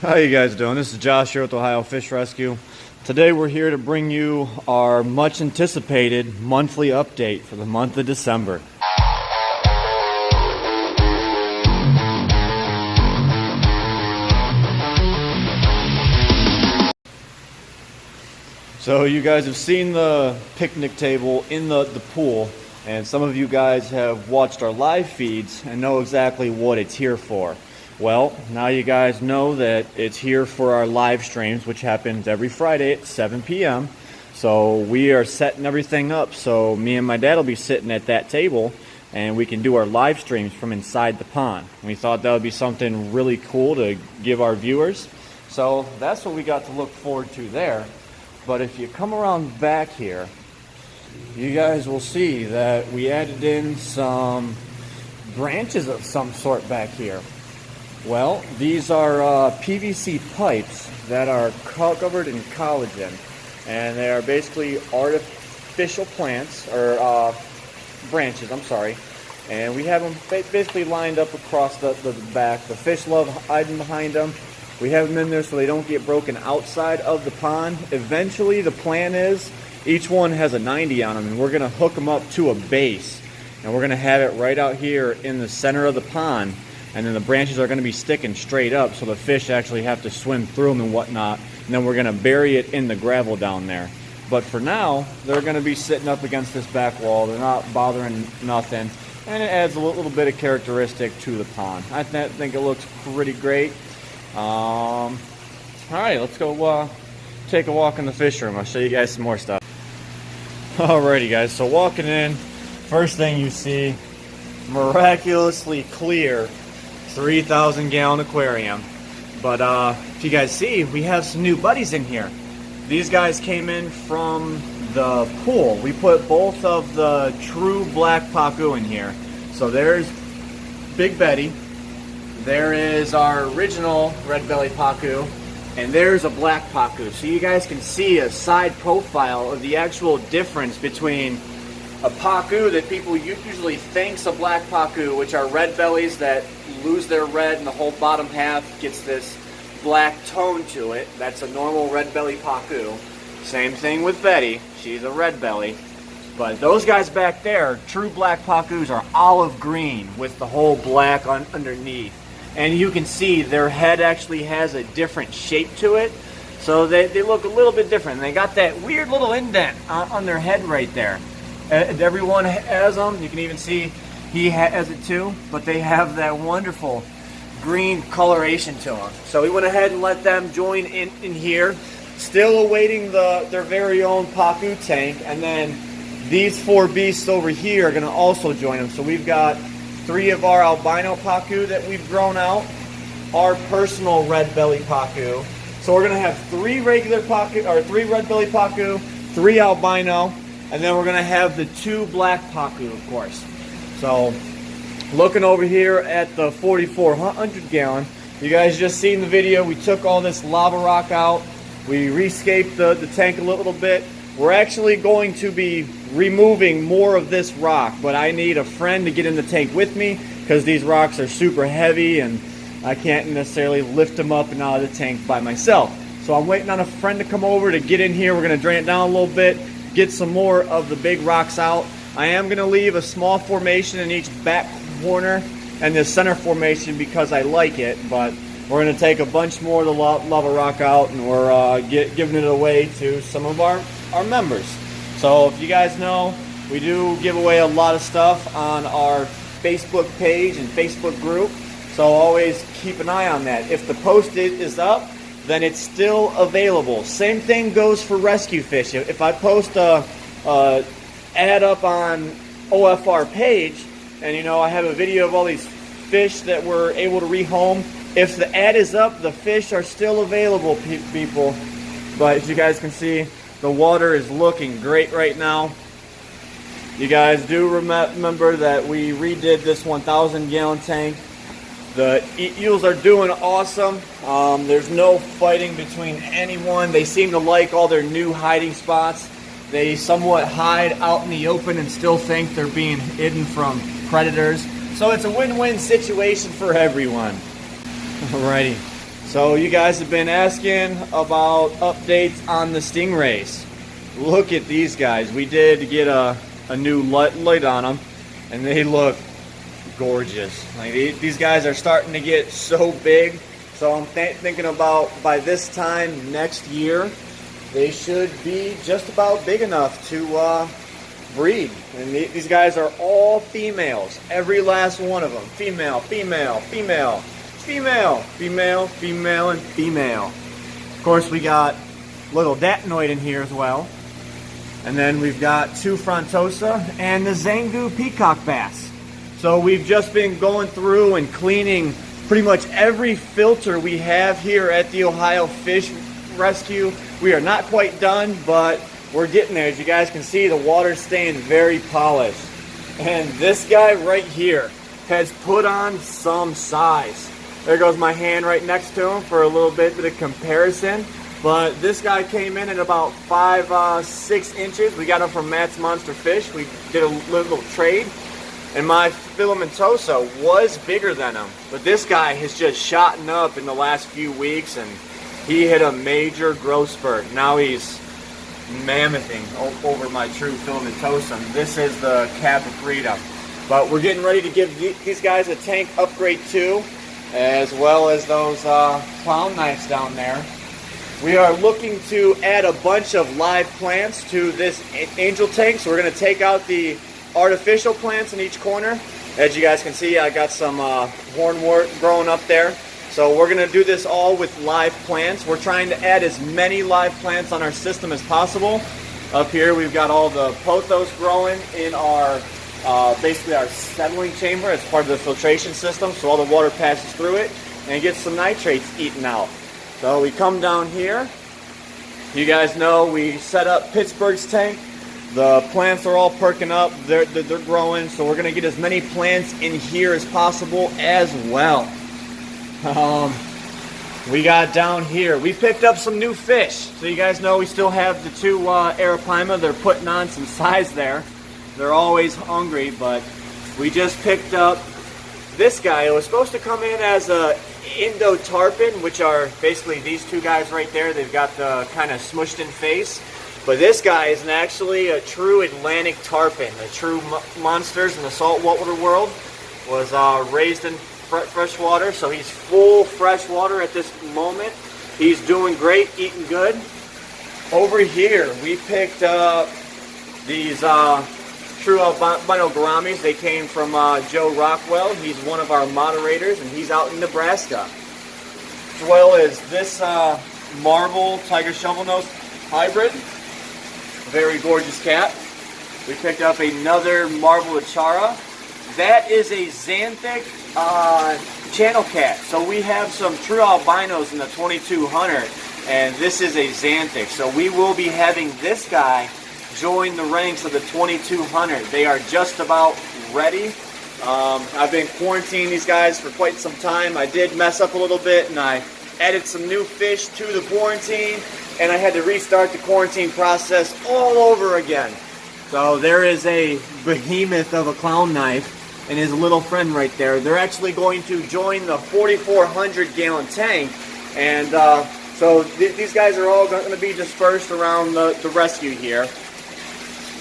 How you guys doing? This is Josh here with Ohio Fish Rescue. Today we're here to bring you our much anticipated monthly update for the month of December. So you guys have seen the picnic table in the pool, and some of you guys have watched our live feeds and know exactly what it's here for. Well, now you guys know that it's here for our live streams, which happens every Friday at 7 p.m. So we are setting everything up so me and my dad will be sitting at that table and we can do our live streams from inside the pond. We thought that would be something really cool to give our viewers. So that's what we got to look forward to there. But if you come around back here, you guys will see that we added in some branches of some sort back here. Well, these are PVC pipes that are covered in collagen, and they are basically artificial plants, or branches, I'm sorry. And we have them basically lined up across the back. The fish love hiding behind them. We have them in there so they don't get broken outside of the pond. Eventually, the plan is each one has a 90 on them, and we're going to hook them up to a base. And we're going to have it right out here in the center of the pond. And then the branches are going to be sticking straight up, so the fish actually have to swim through them and whatnot. And then we're going to bury it in the gravel down there. But for now, they're going to be sitting up against this back wall. They're not bothering nothing. And it adds a little bit of characteristic to the pond. I think it looks pretty great. All right, let's go take a walk in the fish room. I'll show you guys some more stuff. Alrighty, guys. So walking in, first thing you see, miraculously clear 3,000 gallon aquarium. But if you guys see, we have some new buddies in here. These guys came in from the pool. We put both of the true black Pacu in here. So there's Big Betty, there is our original red belly Pacu, and there's a black Pacu. So you guys can see a side profile of the actual difference between a Pacu that people usually think's a black Pacu, which are red bellies that lose their red and the whole bottom half gets this black tone to it. That's a normal red belly Pacu. Same thing with Betty. She's a red belly. But those guys back there, true black Pacus, are olive green with the whole black underneath. And you can see their head actually has a different shape to it. So they look a little bit different. They got that weird little indent on their head right there. Everyone has them. You can even see he has it too, but they have that wonderful green coloration to them. So we went ahead and let them join in here, still awaiting their very own Pacu tank. And then these four beasts over here are going to also join them. So we've got 3 of our albino Pacu that we've grown out, our personal red belly Pacu. So we're going to have 3 regular Pacu, or 3 red belly Pacu, 3 albino, and then we're going to have the 2 black Pacu, of course. So, looking over here at the 4,400 gallon, you guys just seen the video. We took all this lava rock out. We re-scaped the tank a little bit. We're actually going to be removing more of this rock, but I need a friend to get in the tank with me because these rocks are super heavy and I can't necessarily lift them up and out of the tank by myself. So I'm waiting on a friend to come over to get in here. We're going to drain it down a little bit, get some more of the big rocks out. I am going to leave a small formation in each back corner and the center formation because I like it, but we're going to take a bunch more of the lava rock out and we're giving it away to some of our members. So if you guys know, we do give away a lot of stuff on our Facebook page and Facebook group, so always keep an eye on that. If the post is up, then it's still available. Same thing goes for rescue fish. If I post a ad up on OFR page, and you know I have a video of all these fish that we're able to rehome, if the ad is up, the fish are still available, people. But as you guys can see, the water is looking great right now. You guys do remember that we redid this 1,000 gallon tank. The eels are doing awesome. There's no fighting between anyone. They seem to like all their new hiding spots. They somewhat hide out in the open and still think they're being hidden from predators. So it's a win-win situation for everyone. Alrighty. So you guys have been asking about updates on the Stingrays. Look at these guys. We did get a new light on them, and they look gorgeous. Like these guys are starting to get so big. So I'm thinking about by this time next year, they should be just about big enough to breed. And these guys are all females. Every last one of them. Female, female, female, female, female, female, and female. Of course, we got little Datinoid in here as well. And then we've got two Frontosa and the Zangu peacock bass. So we've just been going through and cleaning pretty much every filter we have here at the Ohio Fish Rescue. We are not quite done, but we're getting there. As you guys can see, the water's staying very polished. And this guy right here has put on some size. There goes my hand right next to him for a little bit of comparison. But this guy came in at about 5'6" inches. We got him from Matt's Monster Fish. We did a little trade. And my filamentosa was bigger than him. But this guy has just shot up in the last few weeks, and he hit a major growth spurt. Now he's mammothing over my true filamentosa. This is the Capricorn. But we're getting ready to give these guys a tank upgrade too, as well as those clown knives down there. We are looking to add a bunch of live plants to this angel tank. So we're going to take out the artificial plants in each corner. As you guys can see, I got some hornwort growing up there. So we're going to do this all with live plants. We're trying to add as many live plants on our system as possible. Up here we've got all the pothos growing in our basically our settling chamber as part of the filtration system, so all the water passes through it and gets some nitrates eaten out. So we come down here. You guys know we set up Pittsburgh's tank. The plants are all perking up, they're growing, so we're going to get as many plants in here as possible as well. We got down here, we picked up some new fish. So you guys know we still have the two Arapaima. They're putting on some size there. They're always hungry, but we just picked up this guy. It was supposed to come in as a Indo-Tarpon, which are basically these two guys right there. They've got the kind of smushed in face. But this guy is actually a true Atlantic tarpon, a true monsters in the saltwater world. Was raised in freshwater, so he's full freshwater at this moment. He's doing great, eating good. Over here, we picked up these true albino gouramis. They came from Joe Rockwell. He's one of our moderators, and he's out in Nebraska. As well as this marble tiger shovelnose hybrid. Very gorgeous cat. We picked up another marble achara. That is a xanthic channel cat. So we have some true albinos in the 2200, and this is a xanthic. So we will be having this guy join the ranks of the 2200. They are just about ready. I've been quarantining these guys for quite some time. I did mess up a little bit, and I added some new fish to the quarantine, and I had to restart the quarantine process all over again. So there is a behemoth of a clown knife and his little friend right there. They're actually going to join the 4,400 gallon tank, and so these guys are all going to be dispersed around the rescue here.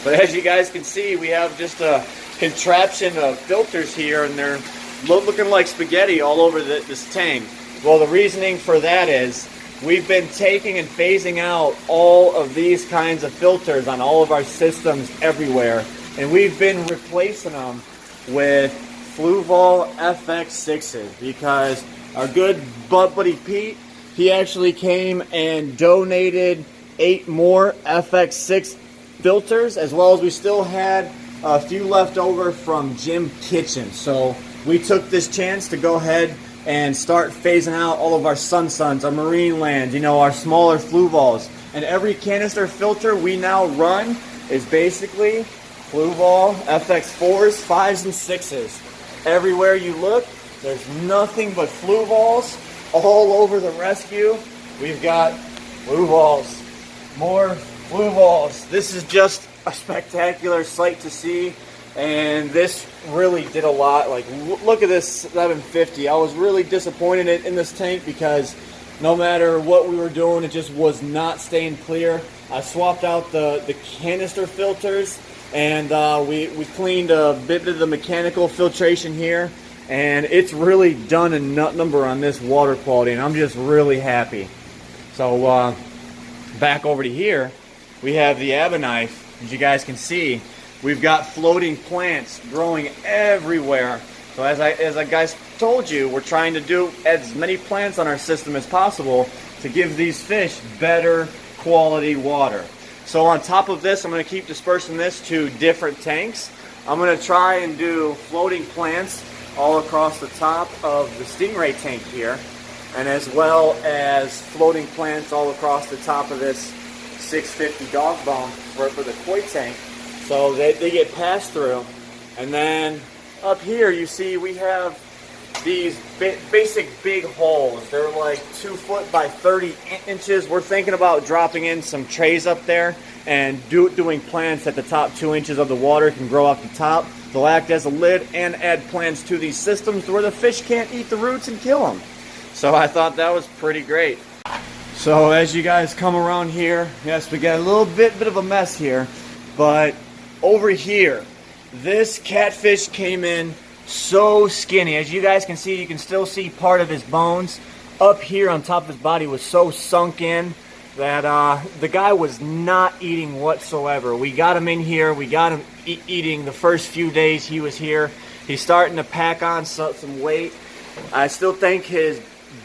But as you guys can see, we have just a contraption of filters here, and they're looking like spaghetti all over this tank. Well, the reasoning for that is we've been taking and phasing out all of these kinds of filters on all of our systems everywhere, and we've been replacing them with Fluval FX6s because our good buddy Pete, he actually came and donated 8 more FX6 filters, as well as we still had a few left over from Jim Kitchen. So we took this chance to go ahead and start phasing out all of our Suns, our Marine Land, you know, our smaller Fluvals. And every canister filter we now run is basically Fluval FX4s, 5s, and 6s. Everywhere you look, there's nothing but Fluvals all over the rescue. We've got Fluvals, more Fluvals. This is just a spectacular sight to see, and this really did a lot. Like, look at this 750. I was really disappointed in this tank because no matter what we were doing, it just was not staying clear. I swapped out the canister filters, and we cleaned a bit of the mechanical filtration here, and it's really done a nut number on this water quality, and I'm just really happy. So back over to here, we have the Abenite. As you guys can see, we've got floating plants growing everywhere. So as I guys told you, we're trying to do as many plants on our system as possible to give these fish better quality water. So on top of this, I'm going to keep dispersing this to different tanks. I'm going to try and do floating plants all across the top of the stingray tank here, and as well as floating plants all across the top of this 650 dog bone for the koi tank, so they get passed through. And then up here you see we have these basic big holes. They're like 2 foot by 30 inches. We're thinking about dropping in some trays up there and doing plants at the top 2 inches of the water can grow off the top. They'll act as a lid and add plants to these systems where the fish can't eat the roots and kill them. So I thought that was pretty great. So as you guys come around here, yes, we got a little bit of a mess here, but over here, this catfish came in so skinny. As you guys can see, you can still see part of his bones. Up here on top of his body was so sunk in that the guy was not eating whatsoever. We got him in here. We got him eating the first few days he was here. He's starting to pack on some weight. I still think his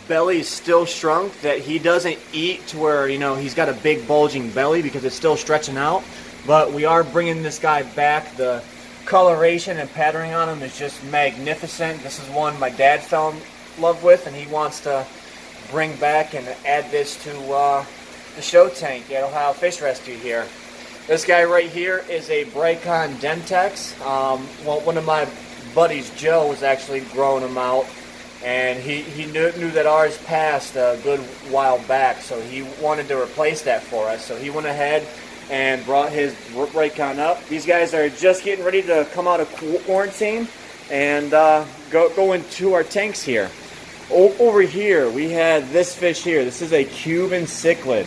belly is still shrunk, that he doesn't eat to where, you know, he's got a big bulging belly because it's still stretching out. But we are bringing this guy back. The coloration and patterning on him is just magnificent. This is one my dad fell in love with, and he wants to bring back and add this to the show tank at Ohio Fish Rescue here. This guy right here is a Bricon Dentex. Well, one of my buddies, Joe, was actually growing them out, and he knew that ours passed a good while back, so he wanted to replace that for us. So he went ahead and brought his Bricon up. These guys are just getting ready to come out of quarantine and go into our tanks here. Over here, we had this fish here. This is a Cuban cichlid,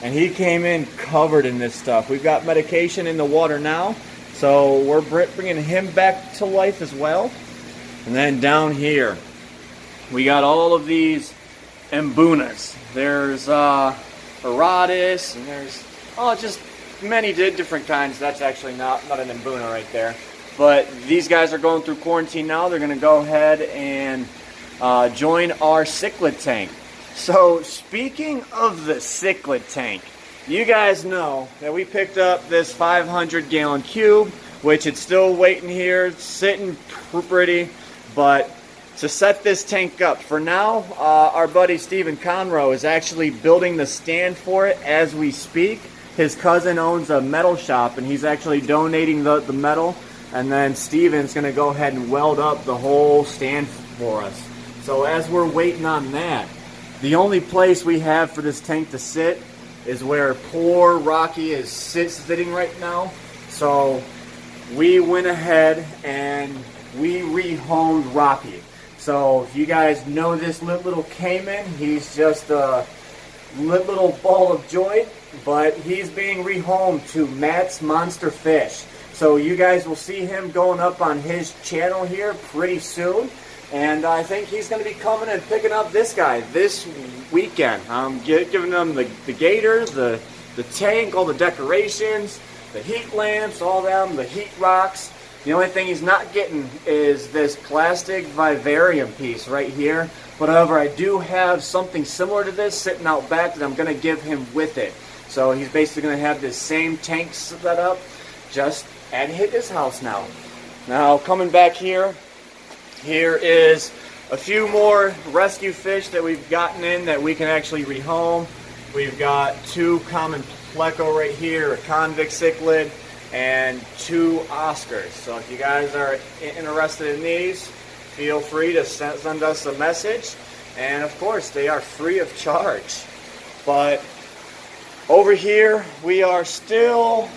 and he came in covered in this stuff. We've got medication in the water now, so we're bringing him back to life as well. And then down here, we got all of these Mbunas. There's Aratus, and there's just many different kinds. That's actually not an Mbuna right there. But these guys are going through quarantine now. They're going to go ahead and join our cichlid tank. So speaking of the cichlid tank, you guys know that we picked up this 500-gallon cube, which it's still waiting here, sitting pretty, but to set this tank up, for now, our buddy Stephen Conroe is actually building the stand for it as we speak. His cousin owns a metal shop, and he's actually donating the metal, and then Stephen's going to go ahead and weld up the whole stand for us. So as we're waiting on that, the only place we have for this tank to sit is where poor Rocky is sitting right now. So we went ahead and we rehomed Rocky. So if you guys know this little Cayman, he's just a little ball of joy, but he's being rehomed to Matt's Monster Fish. So you guys will see him going up on his channel here pretty soon. And I think he's going to be coming and picking up this guy this weekend. I'm giving him the gator, the tank, all the decorations, the heat lamps, all them, the heat rocks. The only thing he's not getting is this plastic vivarium piece right here. But however, I do have something similar to this sitting out back that I'm going to give him with it. So he's basically going to have this same tank set up just at his house now. Now coming back here, here is a few more rescue fish that we've gotten in that we can actually rehome. We've got 2 common pleco right here, a convict cichlid, and 2 Oscars. So if you guys are interested in these, feel free to send us a message. And of course, they are free of charge. But over here, we are still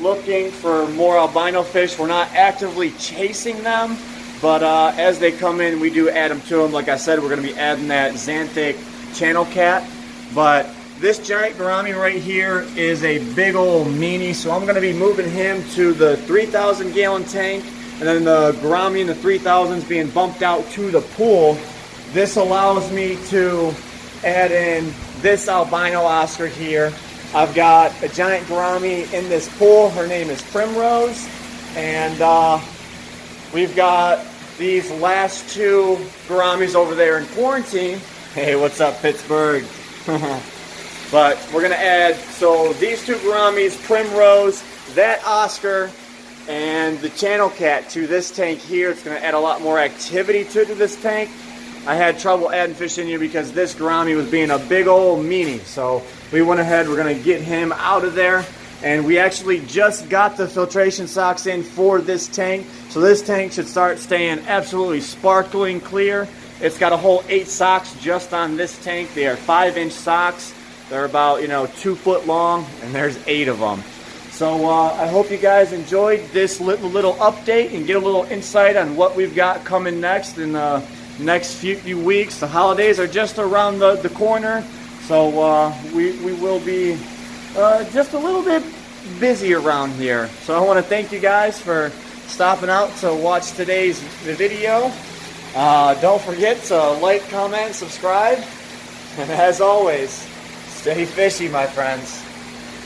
looking for more albino fish. We're not actively chasing them, but as they come in, we do add them to them. Like I said, we're going to be adding that xanthic channel cat, but this giant gourami right here is a big old meanie, so I'm going to be moving him to the 3,000 gallon tank, and then the gourami in the 3,000s being bumped out to the pool. This allows me to add in this albino Oscar here. I've got a giant gourami in this pool. Her name is Primrose, and we've got these last two gouramis over there in quarantine. Hey, what's up, Pittsburgh? But we're going to add, so these two gouramis, Primrose, that Oscar, and the channel cat to this tank here. It's going to add a lot more activity to this tank. I had trouble adding fish in here because this gourami was being a big old meanie. So we went ahead, we're going to get him out of there. And we actually just got the filtration socks in for this tank. So this tank should start staying absolutely sparkling clear. It's got a whole 8 socks just on this tank. They are 5-inch socks. They're about, 2 foot long, and there's 8 of them. So I hope you guys enjoyed this little update and get a little insight on what we've got coming next in the next few weeks. The holidays are just around the corner, so we will be just a little bit busy around here. So I want to thank you guys for stopping out to watch today's video. Don't forget to like, comment, subscribe, and as always, stay fishy, my friends.